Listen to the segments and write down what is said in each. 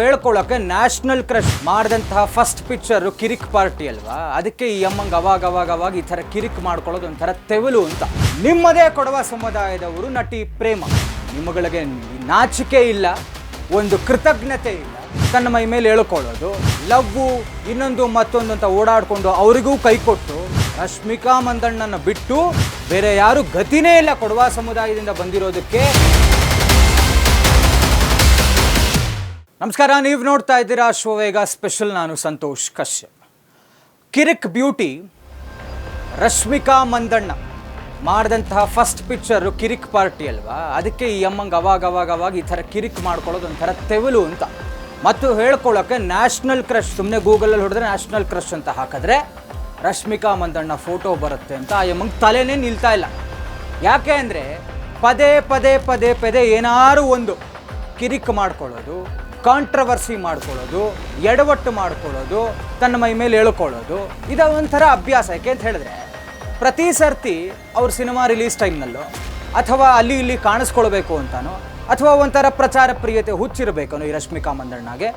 ಹೇಳ್ಕೊಳ್ಳೋಕೆ national crush ಮಾಡಿದಂತಹ first picture ಕಿರಿಕ್ party ಅಲ್ವಾ, ಅದಕ್ಕೆ ಈ ಅಮ್ಮಂಗೆ ಅವಾಗ ಈ ಥರ ಕಿರಿಕ್ ಮಾಡ್ಕೊಳ್ಳೋದು ಒಂಥರ ತೆವಲು ಅಂತ. ನಿಮ್ಮದೇ ಕೊಡವ ಸಮುದಾಯದವರು ನಟಿ ಪ್ರೇಮ, ನಿಮ್ಮಗಳಿಗೆ ನಾಚಿಕೆ ಇಲ್ಲ, ಒಂದು ಕೃತಜ್ಞತೆ ಇಲ್ಲ, ತನ್ನ ಮೈ ಮೇಲೆ ಹೇಳ್ಕೊಳ್ಳೋದು, ಲವ್ವು ಇನ್ನೊಂದು ಮತ್ತೊಂದು ಅಂತ ಓಡಾಡಿಕೊಂಡು ಅವರಿಗೂ ಕೈ ಕೊಟ್ಟು ರಶ್ಮಿಕಾ ಮಂದಣ್ಣನ ಬಿಟ್ಟು ಬೇರೆ ಯಾರು ಗತಿನೇ ಇಲ್ಲ ಕೊಡವ ಸಮುದಾಯದಿಂದ ಬಂದಿರೋದಕ್ಕೆ. ನಮಸ್ಕಾರ, ನೀವು ನೋಡ್ತಾ ಇದ್ದೀರಾ ಅಶ್ವವೇಗ ಸ್ಪೆಷಲ್. ನಾನು ಸಂತೋಷ್ ಕಶ್ಯಪ್. ಕಿರಿಕ್ ಬ್ಯೂಟಿ ರಶ್ಮಿಕಾ ಮಂದಣ್ಣ ಮಾಡಿದಂತಹ ಫಸ್ಟ್ ಪಿಕ್ಚರ್ ಕಿರಿಕ್ ಪಾರ್ಟಿ ಅಲ್ವಾ, ಅದಕ್ಕೆ ಈ ಅಮ್ಮಂಗೆ ಅವಾಗ ಈ ಥರ ಕಿರಿಕ್ ಮಾಡ್ಕೊಳ್ಳೋದು ಒಂಥರ ತೆವಲು ಅಂತ. ಮತ್ತು ಹೇಳ್ಕೊಳ್ಳೋಕೆ ನ್ಯಾಷನಲ್ ಕ್ರಶ್, ಸುಮ್ಮನೆ ಗೂಗಲಲ್ಲಿ ಹೊಡೆದ್ರೆ ನ್ಯಾಷನಲ್ ಕ್ರಶ್ ಅಂತ ಹಾಕಿದ್ರೆ ರಶ್ಮಿಕಾ ಮಂದಣ್ಣ ಫೋಟೋ ಬರುತ್ತೆ ಅಂತ ಆ ಅಮ್ಮಂಗೆ ತಲೆನೇ ನಿಲ್ತಾ ಇಲ್ಲ. ಯಾಕೆ ಅಂದರೆ ಪದೇ ಏನಾರು ಒಂದು ಕಿರಿಕ್ ಮಾಡ್ಕೊಳ್ಳೋದು, ಕಾಂಟ್ರವರ್ಸಿ ಮಾಡ್ಕೊಳ್ಳೋದು, ಎಡವಟ್ಟು ಮಾಡ್ಕೊಳ್ಳೋದು, ತನ್ನ ಮೈ ಮೇಲೆ ಹೇಳ್ಕೊಳ್ಳೋದು, ಇದು ಒಂಥರ ಅಭ್ಯಾಸ. ಯಾಕೆ ಅಂತ ಹೇಳಿದ್ರೆ ಪ್ರತಿ ಸರ್ತಿ ಅವ್ರ ಸಿನಿಮಾ ರಿಲೀಸ್ ಟೈಮ್ನಲ್ಲೋ ಅಥವಾ ಅಲ್ಲಿ ಇಲ್ಲಿ ಕಾಣಿಸ್ಕೊಳ್ಬೇಕು ಅಂತಾನೋ ಅಥವಾ ಒಂಥರ ಪ್ರಚಾರ ಪ್ರಿಯತೆ ಹುಚ್ಚಿರಬೇಕೋ ಈ ರಶ್ಮಿಕಾ ಮಂದಣ್ಣಗೆ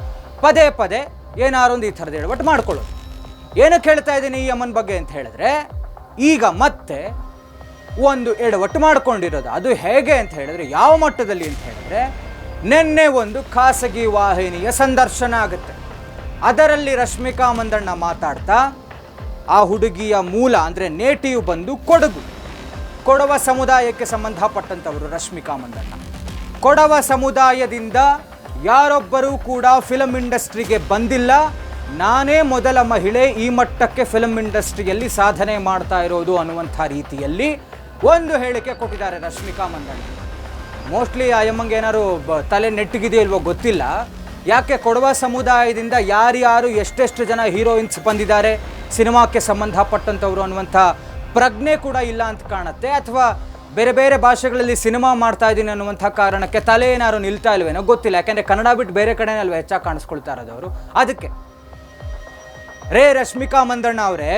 ಪದೇ ಏನಾರೊಂದು ಈ ಥರದ ಎಡವಟ್ಟು ಮಾಡ್ಕೊಳ್ಳೋದು. ಏನಕ್ಕೆ ಹೇಳ್ತಾ ಇದ್ದೀನಿ ಈ ಅಮ್ಮನ ಬಗ್ಗೆ ಅಂತ ಹೇಳಿದ್ರೆ, ಈಗ ಮತ್ತೆ ಒಂದು ಎಡವಟ್ಟು ಮಾಡ್ಕೊಂಡಿರೋದು. ಅದು ಹೇಗೆ ಅಂತ ಹೇಳಿದ್ರೆ, ಯಾವ ಮಟ್ಟದಲ್ಲಿ ಅಂತ ಹೇಳಿದ್ರೆ, ನಿನ್ನೆ ಒಂದು ಖಾಸಗಿ ವಾಹಿನಿಯ ಸಂದರ್ಶನ ಆಗುತ್ತೆ. ಅದರಲ್ಲಿ ರಶ್ಮಿಕಾ ಮಂದಣ್ಣ ಮಾತಾಡ್ತಾ ಆ ಹುಡುಗಿಯ ಮೂಲ ಅಂದರೆ ನೇಟಿವ್ ಬಂದು ಕೊಡವ ಸಮುದಾಯಕ್ಕೆ ಸಂಬಂಧಪಟ್ಟಂಥವರು ರಶ್ಮಿಕಾ ಮಂದಣ್ಣ. ಕೊಡವ ಸಮುದಾಯದಿಂದ ಯಾರೊಬ್ಬರೂ ಕೂಡ ಫಿಲಮ್ ಇಂಡಸ್ಟ್ರಿಗೆ ಬಂದಿಲ್ಲ, ನಾನೇ ಮೊದಲ ಮಹಿಳೆ ಈ ಮಟ್ಟಕ್ಕೆ ಫಿಲಮ್ ಇಂಡಸ್ಟ್ರಿಯಲ್ಲಿ ಸಾಧನೆ ಮಾಡ್ತಾ ಇರೋದು ಅನ್ನುವಂಥ ರೀತಿಯಲ್ಲಿ ಒಂದು ಹೇಳಿಕೆ ಕೊಟ್ಟಿದ್ದಾರೆ ರಶ್ಮಿಕಾ ಮಂದಣ್ಣ. ಮೋಸ್ಟ್ಲಿ ಆ ಅಮ್ಮಂಗೆ ಏನಾದ್ರು ತಲೆ ನೆಟ್ಟಿಗಿದೆಯೋ ಇಲ್ವೋ ಗೊತ್ತಿಲ್ಲ. ಯಾಕೆ ಕೊಡವ ಸಮುದಾಯದಿಂದ ಯಾರ್ಯಾರು ಎಷ್ಟೆಷ್ಟು ಜನ ಹೀರೋಯಿನ್ಸ್ ಬಂದಿದ್ದಾರೆ ಸಿನಿಮಾಕ್ಕೆ ಸಂಬಂಧಪಟ್ಟಂಥವ್ರು ಅನ್ನುವಂಥ ಪ್ರಜ್ಞೆ ಕೂಡ ಇಲ್ಲ ಅಂತ ಕಾಣುತ್ತೆ. ಅಥವಾ ಬೇರೆ ಭಾಷೆಗಳಲ್ಲಿ ಸಿನಿಮಾ ಮಾಡ್ತಾ ಇದ್ದೀನಿ ಅನ್ನುವಂಥ ಕಾರಣಕ್ಕೆ ತಲೆ ಏನಾದ್ರು ನಿಲ್ತಾ ಇಲ್ವೇನೋ ಗೊತ್ತಿಲ್ಲ. ಯಾಕೆಂದರೆ ಕನ್ನಡ ಬಿಟ್ಟು ಬೇರೆ ಕಡೆನೇ ಅಲ್ವ ಹೆಚ್ಚಾಗಿ ಕಾಣಿಸ್ಕೊಳ್ತಾ ಇರೋದವರು. ಅದಕ್ಕೆ ರಶ್ಮಿಕಾ ಮಂದಣ್ಣ ಅವರೇ,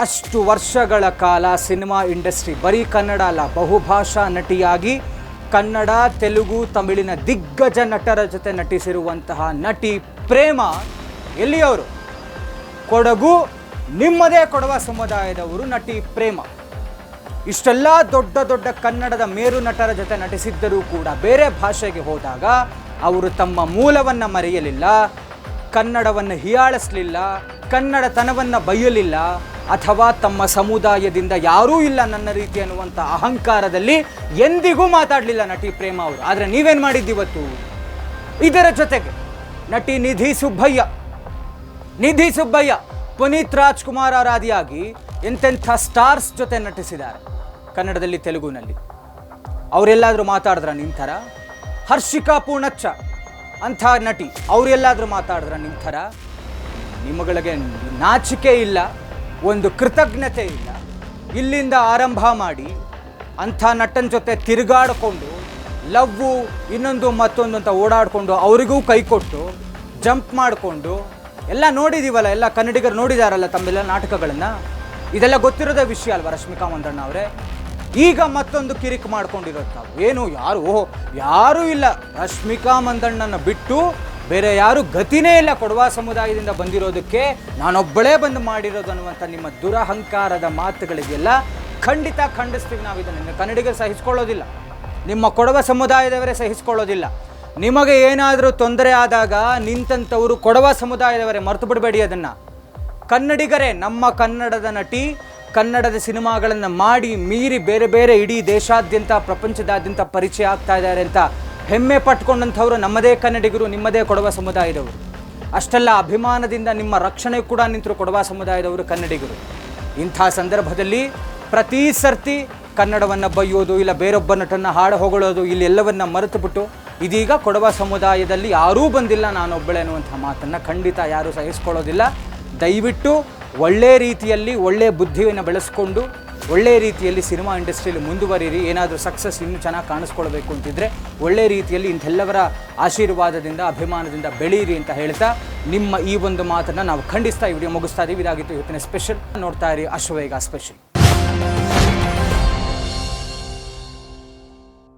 ಅಷ್ಟು ವರ್ಷಗಳ ಕಾಲ ಸಿನಿಮಾ ಇಂಡಸ್ಟ್ರಿ, ಬರೀ ಕನ್ನಡ ಅಲ್ಲ, ಬಹುಭಾಷಾ ನಟಿಯಾಗಿ ಕನ್ನಡ, ತೆಲುಗು, ತಮಿಳಿನ ದಿಗ್ಗಜ ನಟರ ಜೊತೆ ನಟಿಸಿರುವಂತಹ ನಟಿ ಪ್ರೇಮ ಎಲ್ಲಿಯವರು? ಕೊಡಗು, ನಿಮ್ಮದೇ ಕೊಡವ ಸಮುದಾಯದವರು ನಟಿ ಪ್ರೇಮ. ಇಷ್ಟೆಲ್ಲ ದೊಡ್ಡ ಕನ್ನಡದ ಮೇರು ನಟರ ಜೊತೆ ನಟಿಸಿದ್ದರೂ ಕೂಡ ಬೇರೆ ಭಾಷೆಗೆ ಹೋದಾಗ ಅವರು ತಮ್ಮ ಮೂಲವನ್ನು ಮರೆಯಲಿಲ್ಲ, ಕನ್ನಡವನ್ನು ಹೀಯಾಳಿಸಲಿಲ್ಲ, ಕನ್ನಡತನವನ್ನು ಬಯ್ಯಲಿಲ್ಲ, ಅಥವಾ ತಮ್ಮ ಸಮುದಾಯದಿಂದ ಯಾರೂ ಇಲ್ಲ ನನ್ನ ರೀತಿ ಅನ್ನುವಂಥ ಅಹಂಕಾರದಲ್ಲಿ ಎಂದಿಗೂ ಮಾತಾಡಲಿಲ್ಲ ನಟಿ ಪ್ರೇಮ ಅವರು. ಆದರೆ ನೀವೇನು ಮಾಡಿದ್ದೀವತ್ತು? ಇದರ ಜೊತೆಗೆ ನಟಿ ನಿಧಿ ಸುಬ್ಬಯ್ಯ ಪುನೀತ್ ರಾಜ್ಕುಮಾರ್ ಆರಾದಿಯಾಗಿ ಎಂತೆಂಥ ಸ್ಟಾರ್ಸ್ ಜೊತೆ ನಟಿಸಿದ್ದಾರೆ ಕನ್ನಡದಲ್ಲಿ, ತೆಲುಗುನಲ್ಲಿ. ಅವರೆಲ್ಲಾದರೂ ಮಾತಾಡಿದ್ರ ನಿಮ್ಮ ಥರ? ಹರ್ಷಿಕಾ ಪೂರ್ಣಚ್ಚ ಅಂಥ ನಟಿ, ಅವರೆಲ್ಲಾದರೂ ಮಾತಾಡಿದ್ರ ನಿಮ್ಮ ಥರ? ನಿಮ್ಮಗಳಿಗೆ ನಾಚಿಕೆ ಇಲ್ಲ, ಒಂದು ಕೃತಜ್ಞತೆ ಇಲ್ಲ. ಇಲ್ಲಿಂದ ಆರಂಭ ಮಾಡಿ ಅಂಥ ನಟನ ಜೊತೆ ತಿರುಗಾಡಿಕೊಂಡು ಲವ್ವು ಇನ್ನೊಂದು ಮತ್ತೊಂದು ಅಂತ ಓಡಾಡಿಕೊಂಡು ಅವರಿಗೂ ಕೈ ಕೊಟ್ಟು ಜಂಪ್ ಮಾಡಿಕೊಂಡು ಎಲ್ಲ ನೋಡಿದ್ದೀವಲ್ಲ, ಎಲ್ಲ ಕನ್ನಡಿಗರು ನೋಡಿದಾರಲ್ಲ ತಮ್ಮೆಲ್ಲ ನಾಟಕಗಳನ್ನು. ಇದೆಲ್ಲ ಗೊತ್ತಿರೋದೇ ವಿಷಯ ಅಲ್ವಾ ರಶ್ಮಿಕಾ ಮಂದಣ್ಣ ಅವರೇ? ಈಗ ಮತ್ತೊಂದು ಕಿರಿಕ್ ಮಾಡ್ಕೊಂಡಿರೋದು ನಾವು. ಏನು ಯಾರೂ ಇಲ್ಲ, ರಶ್ಮಿಕಾ ಮಂದಣ್ಣನ ಬಿಟ್ಟು ಬೇರೆ ಯಾರು ಗತಿನೇ ಇಲ್ಲ ಕೊಡವ ಸಮುದಾಯದಿಂದ ಬಂದಿರೋದಕ್ಕೆ, ನಾನೊಬ್ಬಳೇ ಬಂದು ಮಾಡಿರೋದು ಅನ್ನುವಂಥ ನಿಮ್ಮ ದುರಹಂಕಾರದ ಮಾತುಗಳಿಗೆಲ್ಲ ಖಂಡಿತ ಖಂಡಿಸ್ತೀವಿ ನಾವು. ಇದನ್ನು ಕನ್ನಡಿಗರು ಸಹಿಸ್ಕೊಳ್ಳೋದಿಲ್ಲ, ನಿಮ್ಮ ಕೊಡವ ಸಮುದಾಯದವರೇ ಸಹಿಸ್ಕೊಳ್ಳೋದಿಲ್ಲ. ನಿಮಗೆ ಏನಾದರೂ ತೊಂದರೆ ಆದಾಗ ನಿಂತಂಥವರು ಕೊಡವ ಸಮುದಾಯದವರೇ, ಮರೆತು ಬಿಡಬೇಡಿ ಅದನ್ನು. ಕನ್ನಡಿಗರೇ, ನಮ್ಮ ಕನ್ನಡದ ನಟಿ ಕನ್ನಡದ ಸಿನಿಮಾಗಳನ್ನು ಮಾಡಿ ಮೀರಿ ಬೇರೆ ಇಡೀ ದೇಶಾದ್ಯಂತ ಪ್ರಪಂಚದಾದ್ಯಂತ ಪರಿಚಯ ಆಗ್ತಾ ಇದ್ದಾರೆ ಅಂತ ಹೆಮ್ಮೆ ಪಟ್ಕೊಂಡಂಥವ್ರು ನಮ್ಮದೇ ಕನ್ನಡಿಗರು, ನಿಮ್ಮದೇ ಕೊಡವ ಸಮುದಾಯದವರು. ಅಷ್ಟೆಲ್ಲ ಅಭಿಮಾನದಿಂದ ನಿಮ್ಮ ರಕ್ಷಣೆ ಕೂಡ ನಿಂತರು ಕೊಡವ ಸಮುದಾಯದವರು ಕನ್ನಡಿಗರು. ಇಂಥ ಸಂದರ್ಭದಲ್ಲಿ ಪ್ರತಿ ಸರ್ತಿ ಕನ್ನಡವನ್ನು ಬೈಯೋದು, ಇಲ್ಲ ಬೇರೊಬ್ಬ ನಟನ್ನು ಹಾಡು ಹೊಗಳೋದು, ಇಲ್ಲೆಲ್ಲವನ್ನು ಮರೆತು ಬಿಟ್ಟು ಇದೀಗ ಕೊಡವ ಸಮುದಾಯದಲ್ಲಿ ಯಾರೂ ಬಂದಿಲ್ಲ ನಾನೊಬ್ಬಳೇ ಅನ್ನುವಂಥ ಮಾತನ್ನು ಖಂಡಿತ ಯಾರೂ ಸಹಿಸ್ಕೊಳ್ಳೋದಿಲ್ಲ. ದಯವಿಟ್ಟು ಒಳ್ಳೆಯ ರೀತಿಯಲ್ಲಿ ಒಳ್ಳೆಯ ಬುದ್ಧಿಯನ್ನು ಬೆಳೆಸ್ಕೊಂಡು ಒಳ್ಳೆಯ ರೀತಿಯಲ್ಲಿ ಸಿನಿಮಾ ಇಂಡಸ್ಟ್ರಿಯಲ್ಲಿ ಮುಂದುವರಿಯಿರಿ. ಏನಾದರೂ ಸಕ್ಸಸ್ ಇನ್ನೂ ಚೆನ್ನಾಗಿ ಕಾಣಿಸ್ಕೊಳ್ಬೇಕು ಅಂತಿದ್ರೆ ಒಳ್ಳೆಯ ರೀತಿಯಲ್ಲಿ ಇಂಥೆಲ್ಲವರ ಆಶೀರ್ವಾದದಿಂದ, ಅಭಿಮಾನದಿಂದ ಬೆಳೀರಿ ಅಂತ ಹೇಳ್ತಾ ನಿಮ್ಮ ಈ ಒಂದು ಮಾತನ್ನು ನಾವು ಖಂಡಿಸ್ತಾ ಈ ವಿಡಿಯೋ ಮುಗಿಸ್ತಾ ಇದ್ದೀವಿ. ಇದಾಗಿತ್ತು ಇವತ್ತಿನ ಸ್ಪೆಷಲ್. ನೋಡ್ತಾ ಇರಿ ಅಶ್ವವೇಗ ಸ್ಪೆಷಲ್.